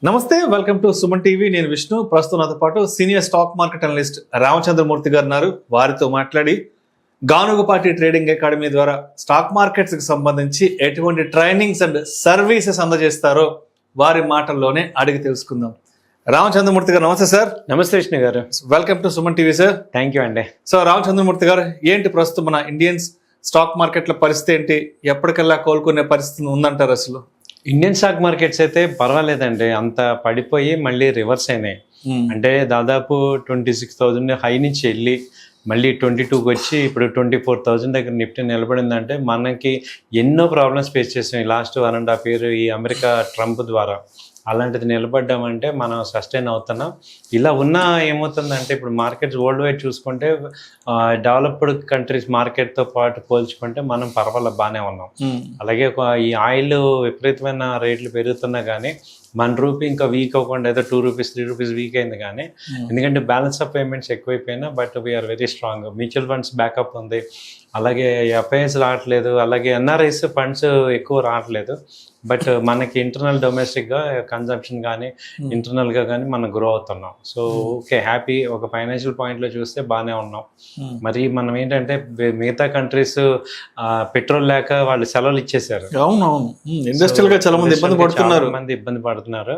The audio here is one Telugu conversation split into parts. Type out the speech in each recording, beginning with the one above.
నమస్తే, వెల్కమ్ టు సుమన్ టీవీ. నేను విష్ణు. ప్రస్తుతం నాతో పాటు senior stock market analyst Ramachandramurthy గారు ఉన్నారు. వారితో మాట్లాడి గానుగుపాటి ట్రేడింగ్ అకాడమీ ద్వారా స్టాక్ మార్కెట్స్ కి సంబంధించి ఎటువంటి ట్రైనింగ్స్ అండ్ సర్వీసెస్ అందజేస్తారో వారి మాటల్లోనే అడిగి తెలుసుకుందాం. రామచంద్రమూర్తి గారు నమస్తే సార్. నమస్తే విష్ణు గారు. Welcome to Suman TV sir. Thank you అండి. సో రామచంద్రమూర్తి గారు, ఏంటి ప్రస్తుతం మన ఇండియన్స్ స్టాక్ మార్కెట్ల పరిస్థితి ఏంటి? ఎప్పటికల్లా కోలుకునే పరిస్థితి ఉందంటారు అసలు? ఇండియన్ స్టాక్ మార్కెట్స్ అయితే పర్వాలేదండి, అంత పడిపోయి మళ్ళీ రివర్స్ అయినాయి. అంటే దాదాపు 26,000 హై నుంచి వెళ్ళి మళ్ళీ 22కి వచ్చి ఇప్పుడు 24,000 దగ్గర నిఫ్టీ నిలబడిందంటే మనకి ఎన్నో ప్రాబ్లమ్స్ ఫేస్ చేసాం ఈ లాస్ట్ 1.5 year ఈ అమెరికా ట్రంప్ ద్వారా. అలాంటిది నిలబడ్డామంటే మనం సస్టైన్ అవుతున్నాం. ఇలా ఉన్నా ఏమవుతుందంటే ఇప్పుడు మార్కెట్స్ వరల్డ్ వైడ్ చూసుకుంటే డెవలప్డ్ కంట్రీస్ మార్కెట్తో పాటు పోల్చుకుంటే మనం పర్వాలేదు బాగానే ఉన్నాం. అలాగే ఈ ఆయిల్ విపరీతమైన రేట్లు పెరుగుతున్నా కానీ మన రూపీ ఇంకా వీక్ అవ్వకుండా ఏదో 2 రూపీస్ 3 రూపీస్ వీక్ అయింది కానీ, ఎందుకంటే బ్యాలెన్స్ ఆఫ్ పేమెంట్స్ ఎక్కువైపోయినా but we are very strong. Mutual funds backup ఉంది, అలాగే ఎఫ్ఐఎస్ రావట్లేదు, అలాగే ఎన్ఆర్ఐస్ ఫండ్స్ ఎక్కువ రావట్లేదు. బట్ మనకి ఇంటర్నల్ డొమెస్టిక్గా కన్జంప్షన్ కానీ ఇంటర్నల్గా కానీ మనం గ్రో అవుతున్నాం. So okay, happy. ఒక ఫైనాన్షియల్ పాయింట్లో చూస్తే బాగానే ఉన్నాం. మరి మనం ఏంటంటే మిగతా కంట్రీస్ పెట్రోల్ లేక వాళ్ళు సెలవులు ఇచ్చేసారు. అవునవును, ఇండస్ట్రియల్ గా చాలా మంది ఇబ్బంది పడుతున్నారు.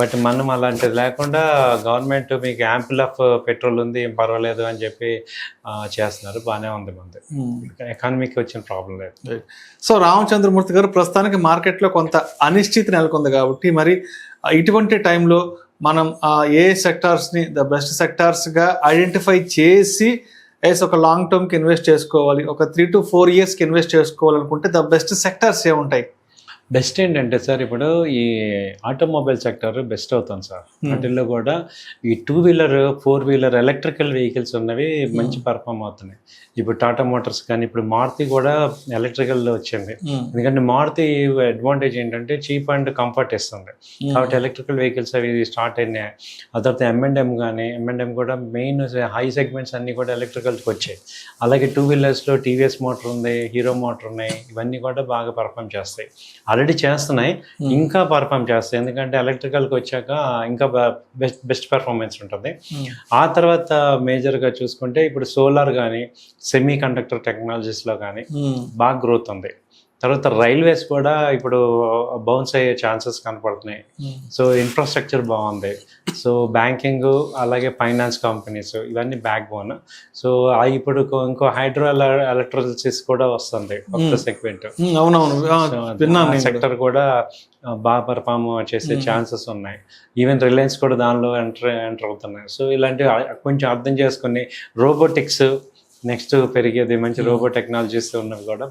బట్ మనం అలాంటిది లేకుండా గవర్నమెంట్ మీకు యాంపుల్ ఆఫ్ పెట్రోల్ ఉంది, ఏం పర్వాలేదు అని చెప్పి చేస్తున్నారు. బాగానే ఉంది, మంది ఎకానమీకి వచ్చిన ప్రాబ్లం లేదు. సో రామచంద్రమూర్తి గారు, ప్రస్తుతానికి మార్కెట్లో కొంత అనిశ్చితి నెలకొంది కాబట్టి మరి ఇటువంటి టైంలో మనం ఏ సెక్టార్స్ని ద బెస్ట్ సెక్టార్స్గా ఐడెంటిఫై చేసి ఒక లాంగ్ టర్మ్కి ఇన్వెస్ట్ చేసుకోవాలి, ఒక 3 to 4 yearsకి ఇన్వెస్ట్ చేసుకోవాలనుకుంటే ద బెస్ట్ సెక్టార్స్ ఏముంటాయి? బెస్ట్ ఏంటంటే సార్, ఇప్పుడు ఈ ఆటోమొబైల్ సెక్టర్ బెస్ట్ అవుతుంది సార్. వాటిల్లో కూడా ఈ 2-wheeler 4-wheeler ఎలక్ట్రికల్ వెహికల్స్ ఉన్నవి మంచి పర్ఫామ్ అవుతున్నాయి. ఇప్పుడు టాటా మోటార్స్ కానీ ఇప్పుడు మారుతి కూడా ఎలక్ట్రికల్ వచ్చింది. ఎందుకంటే మారుతి అడ్వాంటేజ్ ఏంటంటే చీప్ అండ్ కంఫర్ట్ ఇస్తుంది కాబట్టి ఎలక్ట్రికల్ వెహికల్స్ అవి స్టార్ట్ అయినాయి. ఆ తర్వాత M&M కూడా మెయిన్ హై సెగ్మెంట్స్ అన్నీ కూడా ఎలక్ట్రికల్స్కి వచ్చాయి. అలాగే 2-wheelersలో టీవీఎస్ మోటార్ ఉంది, హీరో మోటార్ ఉన్నాయి, ఇవన్నీ కూడా బాగా పర్ఫామ్ చేస్తాయి. ఆల్రెడీ చేస్తున్నాయి, ఇంకా పర్ఫామ్ చేస్తాయి. ఎందుకంటే ఎలక్ట్రికల్కి వచ్చాక ఇంకా బెస్ట్ పెర్ఫార్మెన్స్ ఉంటుంది. ఆ తర్వాత మేజర్గా చూసుకుంటే ఇప్పుడు సోలార్ కానీ సెమీ కండక్టర్ టెక్నాలజీస్లో కానీ బాగా గ్రోత్ ఉంది. తర్వాత రైల్వేస్ కూడా ఇప్పుడు బౌన్స్ అయ్యే ఛాన్సెస్ కనపడుతున్నాయి. సో ఇన్ఫ్రాస్ట్రక్చర్ బాగుంది. సో బ్యాంకింగ్ అలాగే ఫైనాన్స్ కంపెనీస్ ఇవన్నీ బ్యాక్ బోన్. సో ఇప్పుడు ఇంకో హైడ్రో ఎలక్ట్రిసిటీస్ కూడా వస్తుంది కొత్త సెగ్మెంట్. సెక్టర్ కూడా బాగా పర్ఫామ్ చేసే ఛాన్సెస్ ఉన్నాయి. ఈవెన్ రిలయన్స్ కూడా దానిలో ఎంటర్ అవుతున్నాయి. సో ఇలాంటివి కొంచెం అర్థం చేసుకుని రోబోటిక్స్ నెక్స్ట్ పెరిగేది, మంచి రోబో టెక్నాలజీస్ ఉన్నవి కూడా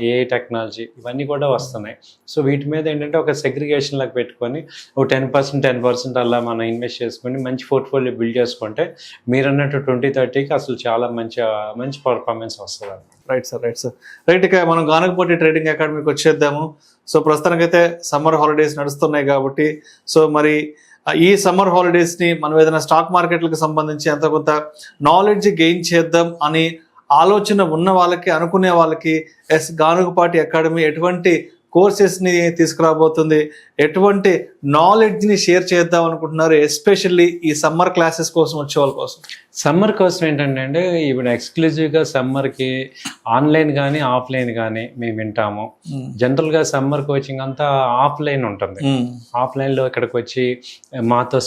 ఏ టెక్నాలజీ ఇవన్నీ కూడా వస్తున్నాయి. సో వీటి మీద ఏంటంటే ఒక సెగ్రిగేషన్ లాగా పెట్టుకొని ఒక 10% అలా మనం ఇన్వెస్ట్ చేసుకొని మంచి పోర్ట్ఫోలియో బిల్డ్ చేసుకుంటే మీరు అన్నట్టు 2030కి అసలు చాలా మంచి పర్ఫార్మెన్స్ వస్తుంది. Right sir. ఇక మనం గానుగుపాటి ట్రేడింగ్ అకాడమీకి వచ్చేద్దాము. సో ప్రస్తుతానికైతే సమ్మర్ హాలిడేస్ నడుస్తున్నాయి కాబట్టి సో మరి ఈ సమ్మర్ హాలిడేస్ని మనం ఏదైనా స్టాక్ మార్కెట్లకు సంబంధించి ఎంత కొంత నాలెడ్జ్ గెయిన్ చేద్దాం అని ఆలోచన ఉన్న వాళ్ళకి, అనుకునే వాళ్ళకి గానుగుపాటి అకాడమీ ఎటువంటి కోర్సెస్ని తీసుకురాబోతుంది, ఎటువంటి నాలెడ్జ్ని షేర్ చేద్దాం అనుకుంటున్నారు, ఎస్పెషల్లీ ఈ సమ్మర్ క్లాసెస్ కోసం వచ్చే వాళ్ళ కోసం? సమ్మర్ కోసం ఏంటంటే అండి, ఇప్పుడు ఎక్స్క్లూజివ్గా సమ్మర్కి ఆన్లైన్ కానీ ఆఫ్లైన్ కానీ మేము వింటాము. జనరల్గా సమ్మర్ కోచింగ్ అంతా ఆఫ్లైన్ ఉంటుంది. ఆఫ్లైన్లో ఇక్కడికి వచ్చి మాతో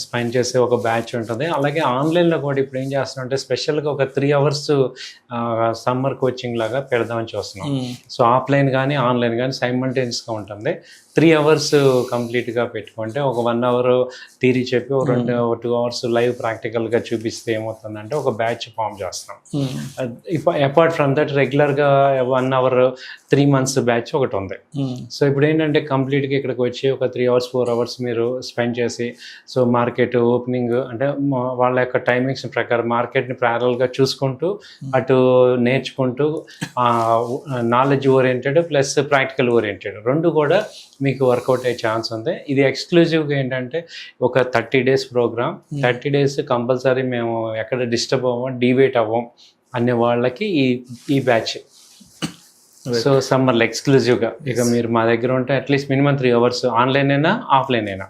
స్పెండ్ చేసే ఒక బ్యాచ్ ఉంటుంది. అలాగే ఆన్లైన్లో కూడా ఇప్పుడు ఏం చేస్తున్నామంటే స్పెషల్గా ఒక 3 hours సమ్మర్ కోచింగ్ లాగా పెడదామని చూస్తున్నాం. సో ఆఫ్లైన్ కానీ ఆన్లైన్ కానీ సైమల్టేనియస్గా ఉంటుంది. 3 hours కంప్లీట్గా పెట్టుకుంటే ఒక 1 hour థియరీ చెప్పి 2 hours లైవ్ ప్రాక్టికల్గా చూపిస్తే ఏమవుతుందంటే ఒక బ్యాచ్ ఫామ్ చేస్తాం. అపార్ట్ ఫ్రమ్ దట్ రెగ్యులర్గా 1 hour 3 months బ్యాచ్ ఒకటి ఉంది. సో ఇప్పుడు ఏంటంటే కంప్లీట్గా ఇక్కడికి వచ్చి ఒక 3 hours 4 hours మీరు స్పెండ్ చేసి సో మార్కెట్ ఓపెనింగ్ అంటే వాళ్ళ యొక్క టైమింగ్స్ ప్రకారం మార్కెట్ని ప్యారల్గా చూసుకుంటూ అటు నేర్చుకుంటూ knowledge oriented plus practical oriented రెండు కూడా మీకు వర్కౌట్ అయ్యే ఛాన్స్ ఉంది. ఇది ఎక్స్క్లూజివ్గా ఏంటంటే ఒక 30 days ప్రోగ్రామ్. 30 days కంపల్సరీ మేము ఎక్కడ డిస్టర్బ్ అవ్వం, డివేట్ అవ్వం అనే వాళ్ళకి ఈ బ్యాచ్. సో సమ్మర్లో ఎక్స్క్లూజివ్గా ఇక మీరు మా దగ్గర ఉంటే అట్లీస్ట్ మినిమం 3 hours ఆన్లైన్ అయినా ఆఫ్లైన్ అయినా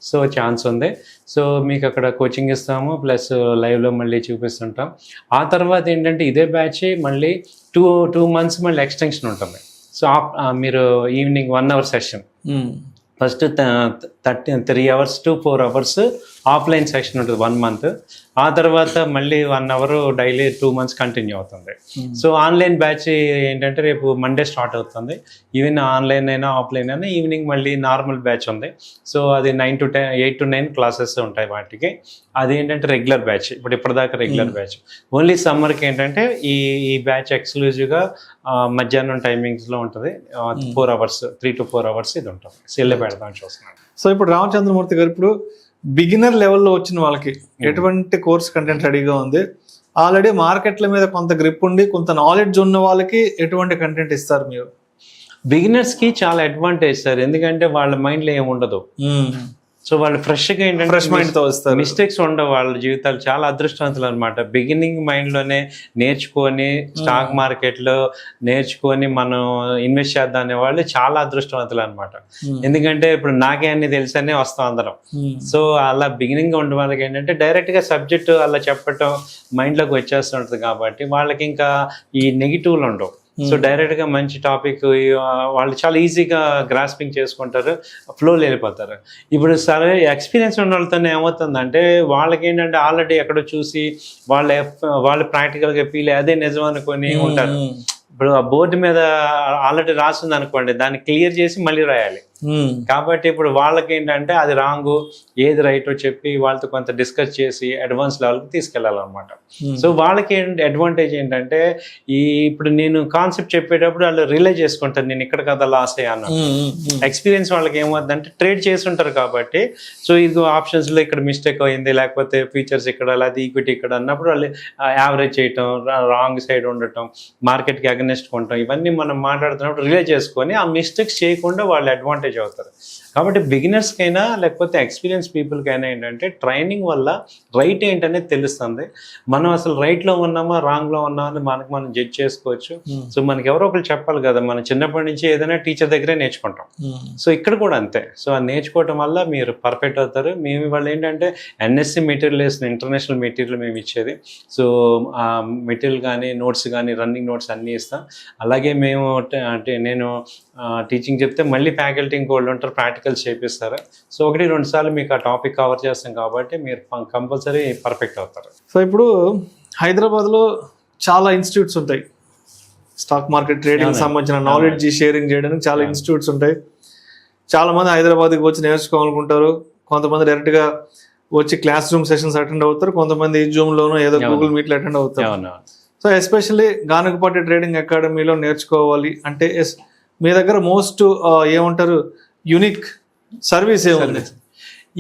సో ఛాన్స్ ఉంది. సో మీకు అక్కడ కోచింగ్ ఇస్తాము, ప్లస్ లైవ్లో మళ్ళీ చూపిస్తుంటాం. ఆ తర్వాత ఏంటంటే ఇదే బ్యాచ్ మళ్ళీ టూ months మళ్ళీ ఎక్స్టెన్షన్ ఉంటుంది. సో మీరు evening 1 hour session, first 3 hours to 4 hours offline session ఉంటుంది 1 month. ఆ తర్వాత మళ్ళీ 1 hour డైలీ 2 months కంటిన్యూ అవుతుంది. సో ఆన్లైన్ బ్యాచ్ ఏంటంటే రేపు మండే స్టార్ట్ అవుతుంది. ఈవెన్ ఆన్లైన్ అయినా ఆఫ్లైన్ అయినా ఈవినింగ్ మళ్ళీ నార్మల్ బ్యాచ్ ఉంది. సో అది 9 to 10, 8 to 9 క్లాసెస్ ఉంటాయి వాటికి. అది ఏంటంటే రెగ్యులర్ బ్యాచ్, ఇప్పటిదాకా రెగ్యులర్ బ్యాచ్. ఓన్లీ సమ్మర్కి ఏంటంటే ఈ బ్యాచ్ ఎక్స్క్లూజివ్గా మధ్యాహ్నం టైమింగ్స్లో ఉంటుంది. 4 hours, 3 to 4 hours ఇది ఉంటుంది. సెల్లే పెడదాం చూస్తున్నాను. సో ఇప్పుడు రామచంద్రమూర్తి గారు, ఇప్పుడు బిగినర్ లెవెల్లో వచ్చిన వాళ్ళకి ఎటువంటి కోర్స్ కంటెంట్ రెడీగా ఉంది? ఆల్రెడీ మార్కెట్ల మీద కొంత గ్రిప్ ఉండి కొంత నాలెడ్జ్ ఉన్న వాళ్ళకి ఎటువంటి కంటెంట్ ఇస్తారు మీరు? బిగినర్స్కి చాలా అడ్వాంటేజ్ సార్, ఎందుకంటే వాళ్ళ మైండ్లో ఏమి ఉండదు. సో వాళ్ళు ఫ్రెష్గా ఏంటంటే ఫ్రెష్ మైండ్తో వస్తారు. మిస్టేక్స్ ఉండవు. వాళ్ళ జీవితాలు చాలా అదృష్టవంతులు అనమాట. బిగినింగ్ మైండ్లోనే నేర్చుకొని స్టాక్ మార్కెట్లో నేర్చుకొని మనం ఇన్వెస్ట్ చేద్దాం అనే వాళ్ళు చాలా అదృష్టవంతులు అనమాట. ఎందుకంటే ఇప్పుడు నాకే అన్ని తెలుసనే వస్తాం అందరం. సో అలా బిగినింగ్ ఉండే వాళ్ళకి ఏంటంటే డైరెక్ట్గా సబ్జెక్టు అలా చెప్పటం మైండ్లోకి వచ్చేస్తుంటుంది కాబట్టి వాళ్ళకి ఇంకా ఈ నెగిటివ్లు ఉండవు. సో డైరెక్ట్గా మంచి టాపిక్ వాళ్ళు చాలా ఈజీగా గ్రాస్పింగ్ చేసుకుంటారు, ఫ్లోలో వెళ్ళిపోతారు. ఇప్పుడు సరే ఎక్స్పీరియన్స్ ఉన్న వాళ్ళతో ఏమవుతుందంటే వాళ్ళకి ఏంటంటే ఆల్రెడీ ఎక్కడో చూసి వాళ్ళు ప్రాక్టికల్గా ఫీల్ అదే నిజం అనుకొని ఉంటారు. ఇప్పుడు ఆ బోర్డు మీద ఆల్రెడీ రాసింది అనుకోండి, దాన్ని క్లియర్ చేసి మళ్ళీ రాయాలి. కాబట్టి ఇప్పుడు వాళ్ళకి ఏంటంటే అది రాంగు ఏది రైటో చెప్పి వాళ్ళతో కొంత డిస్కస్ చేసి అడ్వాన్స్ లెవెల్కి తీసుకెళ్ళాలన్నమాట. సో వాళ్ళకి అడ్వాంటేజ్ ఏంటంటే ఇప్పుడు నేను కాన్సెప్ట్ చెప్పేటప్పుడు వాళ్ళు రియలైజ్ చేసుకుంటారు నేను ఇక్కడ కదా లాస్ అయ్యాను. ఎక్స్పీరియన్స్ వాళ్ళకి ఏమవుతుందంటే ట్రేడ్ చేస్తుంటారు కాబట్టి సో ఇది ఆప్షన్స్లో ఇక్కడ మిస్టేక్ అయింది, లేకపోతే ఫీచర్స్ ఇక్కడ, లేకపోతే ఈక్విటీ ఇక్కడ అన్నప్పుడు వాళ్ళు యావరేజ్ చేయటం, రాంగ్ సైడ్ ఉండటం, మార్కెట్కి అగెనెస్ట్ ఉండటం, ఇవన్నీ మనం మాట్లాడుతున్నప్పుడు రియలైజ్ చేసుకొని ఆ మిస్టేక్స్ చేయకుండా వాళ్ళు అడ్వాంటేజ్ అవుతారు. కాబట్టి బిగినర్స్కైనా లేకపోతే ఎక్స్పీరియన్స్ పీపుల్కైనా ఏంటంటే ట్రైనింగ్ వల్ల రైట్ ఏంటనేది తెలుస్తుంది. మనం అసలు రైట్లో ఉన్నామా రాంగ్లో ఉన్నామా అని మనం జడ్జ్ చేసుకోవచ్చు. సో మనకి ఎవరో ఒకరు చెప్పాలి కదా, మనం చిన్నప్పటి నుంచి ఏదైనా టీచర్ దగ్గరే నేర్చుకుంటాం. సో ఇక్కడ కూడా అంతే. సో అది నేర్చుకోవటం వల్ల మీరు పర్ఫెక్ట్ అవుతారు. మేము వాళ్ళు ఏంటంటే ఎన్ఎస్సి మెటీరియల్ వేసిన ఇంటర్నేషనల్ మెటీరియల్ మేము ఇచ్చేది. సో ఆ మెటీరియల్ కానీ నోట్స్ కానీ రన్నింగ్ నోట్స్ అన్నీ ఇస్తాం. అలాగే మేము అంటే నేను టీచింగ్ చెప్తే మళ్ళీ ఫ్యాకల్టీ ఇంకోళ్ళు ఉంటారు, ప్రాక్టికల్స్ చేపిస్తారు. సో 1-2 సార్లు మీకు ఆ టాపిక్ కవర్ చేస్తాం కాబట్టి మీరు కంపల్సరీ పర్ఫెక్ట్ అవుతారు. సో ఇప్పుడు హైదరాబాద్లో చాలా ఇన్స్టిట్యూట్స్ ఉంటాయి, స్టాక్ మార్కెట్ ట్రేడింగ్ సంబంధించిన నాలెడ్జ్ షేరింగ్ చేయడానికి చాలా ఇన్స్టిట్యూట్స్ ఉంటాయి. చాలామంది హైదరాబాద్కి వచ్చి నేర్చుకోవాలనుకుంటారు. కొంతమంది డైరెక్ట్గా వచ్చి క్లాస్ రూమ్ సెషన్స్ అటెండ్ అవుతారు, కొంతమంది జూమ్లోనూ ఏదో గూగుల్ మీట్లో అటెండ్ అవుతారు. సో ఎస్పెషల్లీ గానకపాటి ట్రేడింగ్ అకాడమీలో నేర్చుకోవాలి అంటే మీ దగ్గర మోస్ట్ ఏమంటారు యూనిక్ సర్వీస్ ఏముంది?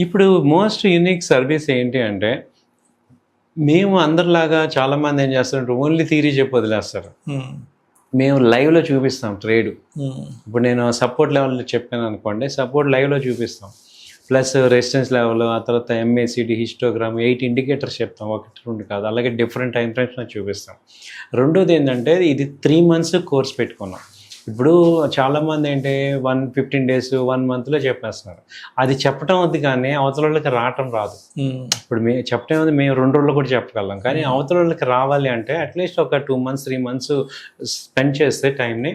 ఇప్పుడు మోస్ట్ యూనిక్ సర్వీస్ ఏంటి అంటే మేము అందరిలాగా చాలామంది ఏం చేస్తారంటే ఓన్లీ థియరీ చెప్పి వదిలేస్తారు. మేము లైవ్లో చూపిస్తాం ట్రేడ్. ఇప్పుడు నేను సపోర్ట్ లెవెల్లో చెప్పాను అనుకోండి, సపోర్ట్ లైవ్లో చూపిస్తాం. ప్లస్ రెసిస్టెన్స్ లెవెల్, ఆ తర్వాత MACD, హిస్టోగ్రామ్, 8 ఇండికేటర్స్ చెప్తాం, 1-2 కాదు. అలాగే డిఫరెంట్ టైం ఫ్రేమ్స్లో చూపిస్తాం. రెండోది ఏంటంటే ఇది 3 months కోర్స్ పెట్టుకున్నాం. ఇప్పుడు చాలామంది ఏంటి 15 days 1 monthలో చెప్పేస్తున్నారు. అది చెప్పడం వద్దు కానీ అవతల వాళ్ళకి రావటం రాదు. ఇప్పుడు మేము చెప్పడం వద్దు, మేము 2 రోజులు కూడా చెప్పగలం. కానీ అవతల వాళ్ళకి రావాలి అంటే అట్లీస్ట్ ఒక 2 months 3 months స్పెండ్ చేస్తే టైంని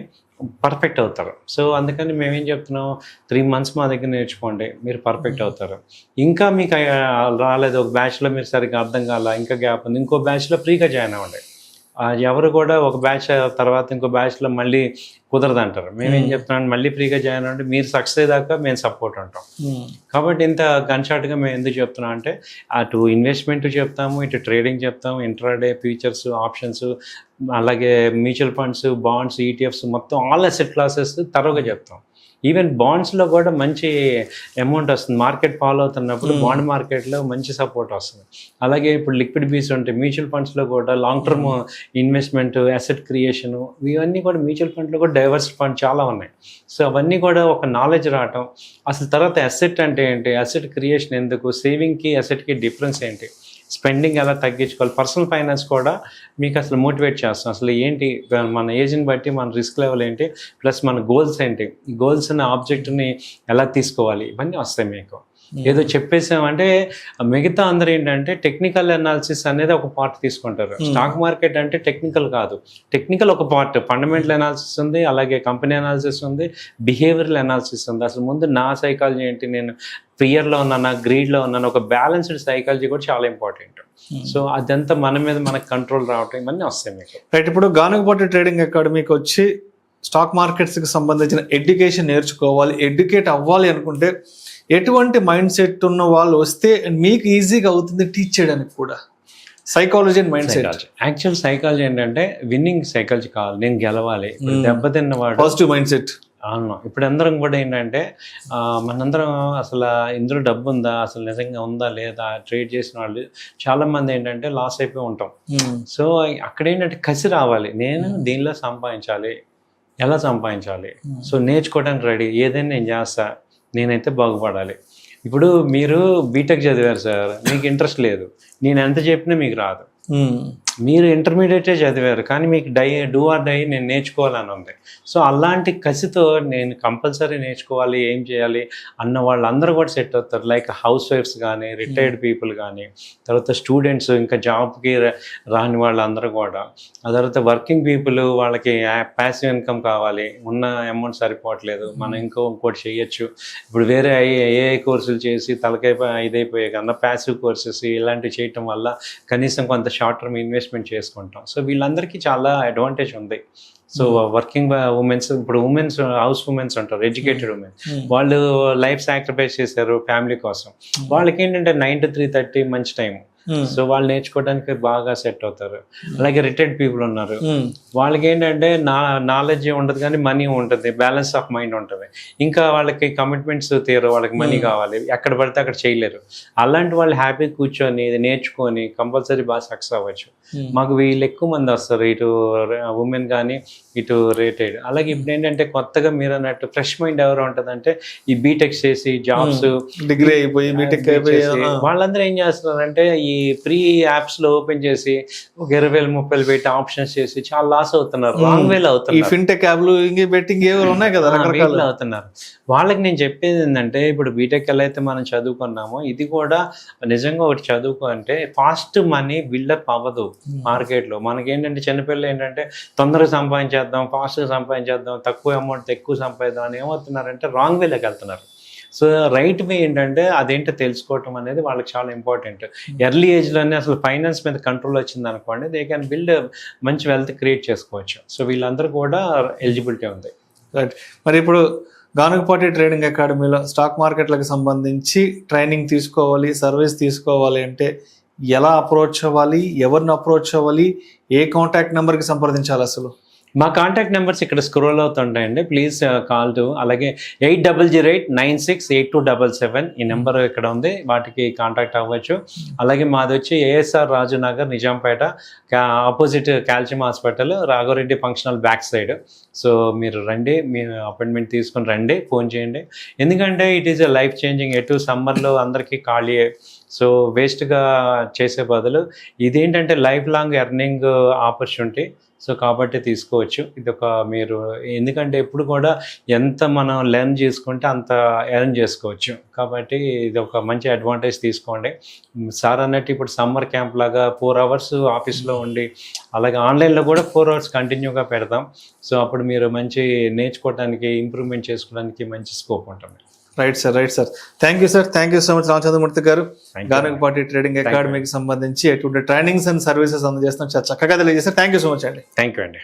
పర్ఫెక్ట్ అవుతారు. సో అందుకని మేమేం చెప్తున్నాం, 3 months మా దగ్గర నేర్చుకోండి, మీరు పర్ఫెక్ట్ అవుతారు. ఇంకా మీకు రాలేదు, ఒక బ్యాచ్లో మీరు సరిగ్గా అర్థం కాల, ఇంకా గ్యాప్ ఉంది, ఇంకో బ్యాచ్లో ఫ్రీగా జాయిన్ అవ్వండి. ఎవరు కూడా ఒక బ్యాచ్ తర్వాత ఇంకో బ్యాచ్లో మళ్ళీ కుదరదు అంటారు. మేమేం చెప్తున్నాం, మళ్ళీ ఫ్రీగా జాయిన్ అవ్వండి, మీరు సక్సెస్ అయ్యేదాకా మేము సపోర్ట్ ఉంటాం. కాబట్టి ఇంత గన్షాట్గా మేము ఎందుకు చెప్తున్నాం అంటే అటు ఇన్వెస్ట్మెంట్ చెప్తాము, ఇటు ట్రేడింగ్ చెప్తాము, ఇంట్రాడే, ఫ్యూచర్స్, ఆప్షన్స్, అలాగే మ్యూచువల్ ఫండ్స్, బాండ్స్, ETFs, మొత్తం ఆల్ అసెట్ క్లాసెస్ తరోగా చెప్తాం. ఈవెన్ బాండ్స్లో కూడా మంచి అమౌంట్ వస్తుంది. మార్కెట్ ఫాలో అవుతున్నప్పుడు బాండ్ మార్కెట్లో మంచి సపోర్ట్ వస్తుంది. అలాగే ఇప్పుడు లిక్విడ్ బీస్ ఉంటాయి, మ్యూచువల్ ఫండ్స్లో కూడా long term investment, asset creation, ఇవన్నీ కూడా మ్యూచువల్ ఫండ్లో కూడా డైవర్స్ ఫండ్ చాలా ఉన్నాయి. సో అవన్నీ కూడా ఒక నాలెడ్జ్ రావటం, అసలు తర్వాత అసెట్ అంటే ఏంటి, అసెట్ క్రియేషన్ ఎందుకు, సేవింగ్కి అసెట్కి డిఫరెన్స్ ఏంటి, స్పెండింగ్ ఎలా తగ్గించుకోవాలి, పర్సనల్ ఫైనాన్స్ కూడా మీకు అసలు మోటివేట్ చేస్తాం. అసలు ఏంటి మన ఏజ్ని బట్టి మన రిస్క్ లెవెల్ ఏంటి, ప్లస్ మన గోల్స్ ఏంటి, గోల్స్ అనే ఆబ్జెక్ట్ని ఎలా తీసుకోవాలి, ఇవన్నీ వస్తాయి మీకు. ఏదో చెప్పేసామంటే మిగతా అందరూ ఏంటంటే టెక్నికల్ అనాలిసిస్ అనేది ఒక పార్ట్ తీసుకుంటారు. స్టాక్ మార్కెట్ అంటే టెక్నికల్ కాదు, టెక్నికల్ ఒక పార్ట్, ఫండమెంటల్ అనాలిసిస్ ఉంది, అలాగే కంపెనీ అనాలిసిస్ ఉంది, బిహేవియరల్ అనాలిసిస్ ఉంది. అసలు ముందు నా సైకాలజీ ఏంటి, నేను ఫియర్లో ఉన్నాను, గ్రీడ్లో ఉన్నాను, ఒక బ్యాలెన్స్డ్ సైకాలజీ కూడా చాలా ఇంపార్టెంట్. సో అదంతా మన మీద మనకు కంట్రోల్ రావటం ఇవన్నీ వస్తాయి మీకు. రైట్, ఇప్పుడు గానుగపాటి ట్రేడింగ్ అకాడమీకి వచ్చి స్టాక్ మార్కెట్స్కి సంబంధించిన ఎడ్యుకేషన్ నేర్చుకోవాలి, ఎడ్యుకేట్ అవ్వాలి అనుకుంటే ఎటువంటి మైండ్ సెట్ ఉన్న వాళ్ళు వస్తే మీకు ఈజీగా అవుతుంది టీచ్ చేయడానికి కూడా? Psychology and mind set. Actual psychology ఏంటంటే విన్నింగ్ సైకాలజీ కావాలి, నేను గెలవాలి, దెబ్బతిన్నవాడు, పాజిటివ్ మైండ్ సెట్. అవును. ఇప్పుడు అందరం కూడా ఏంటంటే మనందరం అసలు ఇందులో డబ్బు ఉందా, అసలు నిజంగా ఉందా లేదా, ట్రేడ్ చేసిన వాళ్ళు చాలా మంది ఏంటంటే లాస్ అయిపోయి ఉంటాం. సో అక్కడ ఏంటంటే కసి రావాలి, నేను దీనిలో సంపాదించాలి, ఎలా సంపాదించాలి, సో నేర్చుకోవడానికి రెడీ, ఏదైనా నేను చేస్తా, నేనైతే బాగుపడాలి. ఇప్పుడు మీరు బీటెక్ చదివారు సార్, మీకు ఇంట్రెస్ట్ లేదు, నేను ఎంత చెప్పినా మీకు రాదు. మీరు ఇంటర్మీడియటే చదివారు కానీ మీకు డూ ఆర్ డై నేను నేర్చుకోవాలని ఉంది. సో అలాంటి కసితో నేను కంపల్సరీ నేర్చుకోవాలి, ఏం చేయాలి అన్న వాళ్ళందరూ కూడా సెట్ అవుతారు. లైక్ హౌస్ వైఫ్స్ కానీ, రిటైర్డ్ పీపుల్ కానీ, తర్వాత స్టూడెంట్స్, ఇంకా జాబ్కి రాని వాళ్ళందరూ కూడా, ఆ తర్వాత వర్కింగ్ పీపుల్, వాళ్ళకి ప్యాసివ్ ఇన్కమ్ కావాలి, ఉన్న అమౌంట్ సరిపోవట్లేదు, మనం ఇంకోటి చేయొచ్చు. ఇప్పుడు వేరే ఏఐ కోర్సులు చేసి తలకై ఇదైపోయే కన్నా ప్యాసివ్ కోర్సెస్ ఇలాంటివి చేయటం వల్ల కనీసం కొంత షార్ట్ టర్మ్ ఇన్వెస్ట్మెంట్ చేసుకుంటాం. సో వీళ్ళందరికీ చాలా అడ్వాంటేజ్ ఉంది. సో వర్కింగ్ ఉమెన్స్, ఇప్పుడు ఉమెన్స్, హౌస్ ఉమెన్స్ ఉంటారు, ఎడ్యుకేటెడ్ ఉమెన్, వాళ్ళు లైఫ్ సాక్రిఫైస్ చేశారు ఫ్యామిలీ కోసం, వాళ్ళకి ఏంటంటే 9 to 3:30 మంచి టైం. సో వాళ్ళు నేర్చుకోవడానికి బాగా సెట్ అవుతారు. అలాగే రిటైర్డ్ పీపుల్ ఉన్నారు, వాళ్ళకి ఏంటంటే నాలెడ్జ్ ఉండదు కానీ మనీ ఉంటుంది, బ్యాలెన్స్ ఆఫ్ మైండ్ ఉంటుంది, ఇంకా వాళ్ళకి కమిట్మెంట్స్ తీరు, వాళ్ళకి మనీ కావాలి, ఎక్కడ పడితే అక్కడ చేయలేరు. అలాంటి వాళ్ళు హ్యాపీ కూర్చొని నేర్చుకొని కంపల్సరీ బాగా సక్సెస్ అవ్వచ్చు. మాకు వీళ్ళు ఎక్కువ మంది వస్తారు, ఇటు ఉమెన్ కానీ ఇటు రిటైర్డ్. అలాగే ఇప్పుడు ఏంటంటే కొత్తగా మీరు అన్నట్టు ఫ్రెష్ మైండ్ ఎవరు ఉంటుందంటే ఈ బీటెక్ చేసి జాబ్స్, డిగ్రీ అయిపోయి బీటెక్ అయిపోయి వాళ్ళందరూ ఏం చేస్తున్నారంటే ఈ ఫ్రీ యాప్స్ లో ఓపెన్ చేసి ఒక 20,000-30,000 పెట్టి ఆప్షన్స్ చేసి చాలా లాస్ అవుతున్నారు, రాంగ్ వేలో అవుతున్నారు. ఫిన్టెక్ యాప్లు, బెట్టింగ్ ఏవో ఉన్నాయి కదా, రకరకాలు అవుతున్నారు. వాళ్ళకి నేను చెప్పేది ఏంటంటే ఇప్పుడు బీటెక్ ఎలా అయితే మనం చదువుకున్నామో ఇది కూడా నిజంగా ఒకటి చదువుకో అంటే ఫాస్ట్ మనీ బిల్డప్ అవ్వదు మార్కెట్ లో. మనకి ఏంటంటే చిన్నపిల్లలు ఏంటంటే తొందరగా సంపాదించేద్దాం, ఫాస్ట్గా సంపాదించేద్దాం, తక్కువ అమౌంట్ ఎక్కువ సంపాదిద్దాం అని ఏమవుతున్నారంటే రాంగ్ వేలోకి వెళ్తున్నారు. సో రైట్ వే ఏంటంటే అదేంటో తెలుసుకోవటం అనేది వాళ్ళకి చాలా ఇంపార్టెంట్. ఎర్లీ ఏజ్లోనే అసలు ఫైనాన్స్ మీద కంట్రోల్ వచ్చింది అనుకోండి, దే క్యాన్ బిల్డ్ మంచి వెల్త్ క్రియేట్ చేసుకోవచ్చు. సో వీళ్ళందరూ కూడా ఎలిజిబిలిటీ ఉంది. రైట్, మరి ఇప్పుడు గానుగపాటి ట్రేడింగ్ అకాడమీలో స్టాక్ మార్కెట్లకు సంబంధించి ట్రైనింగ్ తీసుకోవాలి, సర్వీస్ తీసుకోవాలి అంటే ఎలా అప్రోచ్ అవ్వాలి, ఎవరిని అప్రోచ్ అవ్వాలి, ఏ కాంటాక్ట్ నెంబర్కి సంప్రదించాలి అసలు? మా కాంటాక్ట్ నెంబర్స్ ఇక్కడ స్క్రోల్ అవుతుంటాయండి, ప్లీజ్ కాల్ టు. అలాగే 8008968277 ఈ నెంబర్ ఇక్కడ ఉంది, వాటికి కాంటాక్ట్ అవ్వచ్చు. అలాగే మాది వచ్చి ASR Raju Nagar, Nizampet, opposite calcium hospital, Raghavareddy functional back side. So మీరు రండి, మీరు అపాయింట్మెంట్ తీసుకొని రండి, ఫోన్ చేయండి. ఎందుకంటే it is a life changing. ఎటు సమ్మర్లో అందరికీ ఖాళీయే, సో వేస్ట్గా చేసే బదులు ఇదేంటంటే life long earning opportunity. So కాబట్టి తీసుకోవచ్చు. ఇది ఒక మీరు ఎందుకంటే ఎప్పుడు కూడా ఎంత మనం లెర్న్ చేసుకుంటే అంత ఎర్న్ చేసుకోవచ్చు. కాబట్టి ఇది ఒక మంచి అడ్వాంటేజ్ తీసుకోండి. సార్ అన్నట్టు ఇప్పుడు సమ్మర్ క్యాంప్ లాగా 4 hours ఆఫీస్లో ఉండి, అలాగే ఆన్లైన్లో కూడా 4 hours కంటిన్యూగా పెడతాం. సో అప్పుడు మీరు మంచి నేర్చుకోవడానికి, ఇంప్రూవ్మెంట్ చేసుకోవడానికి మంచి స్కోప్ ఉంటుంది. Right sir, right sir. Thank you sir, thank you so much Ramachandramurthy గారు. గానుగపాటి ట్రేడింగ్ అకాడమీకి సంబంధించి ఎటువంటి ట్రైనింగ్స్ అండ్ సర్వీసెస్ అందజేస్తాం, చాలా చక్కగా తెలియజేస్తారు. థ్యాంక్ యూ సో మచ్ అండి. థ్యాంక్ యూ అండి.